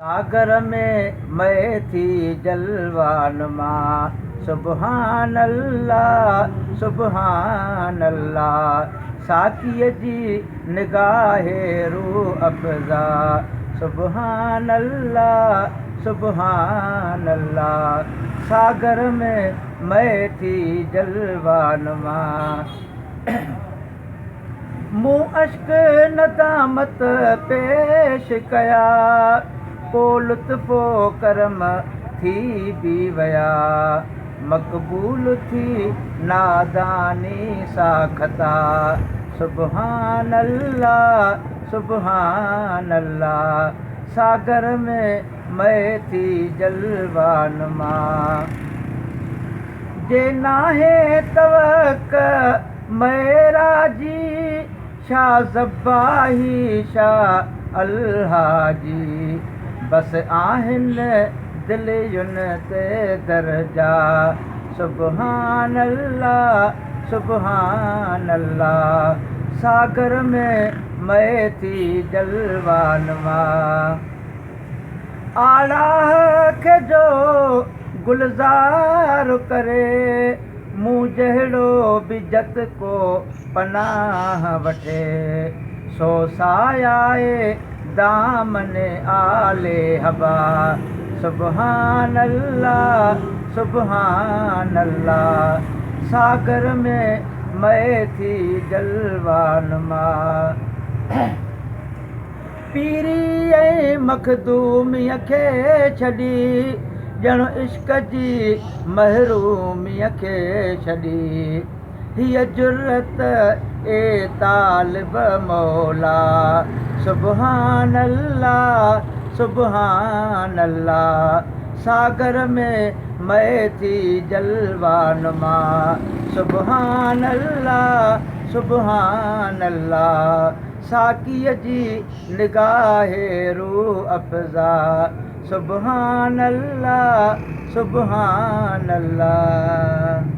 सागर में मैं थी जलवान माँ। सुबहान अल्लाह सुबहान अल्लाह। साकीअ जी निगाहे रूह अफ़ज़ा। सुबहान अल्लाह सुबहान अल्लाह। सागर में मैं थी जलवान माँ। मूं अश्क नदामत पेश कया, को लुत्फ़ो करम थी बि वया। मक़बूल थी नादानी सां ख़ता। सुबहान अल्लाह सुबहान अल्लाह। सागर में मैं थी जलवान मां। जे नाहे तवक मेरा जी, शाह ज़ब्बाही शाह अलहाजी। बस आहिनि दिलियुनि ते दर्जा। सुबहान अल्लाह सुबहान अल्लाह। सागर में मैं थी जलवान मां। आलाह खे जो गुलज़ार करे, मूं जहिड़ो बि जत को पनाह वठे। सो सायाए दामने आले हबा। सुबहान अल्लाह सुबहान अल्लाह। सागर में मैं थी जलवान मां। पीरी ऐं मखदूमीअ खे छॾी, ॼण इश्क जी महरूमीअ खे छॾी। हीअ जुर्रत ए तालिब मौला। सुबहान अल्लाह सुबहान अल्लाह। सागर में मैं थी जलवान मां। सुबहान अल्लाह सुबहान अल्लाह। साकीअ जी निगाहे रूह अफ़ज़ा। सुबहान अल्लाह सुबहान अल्लाह।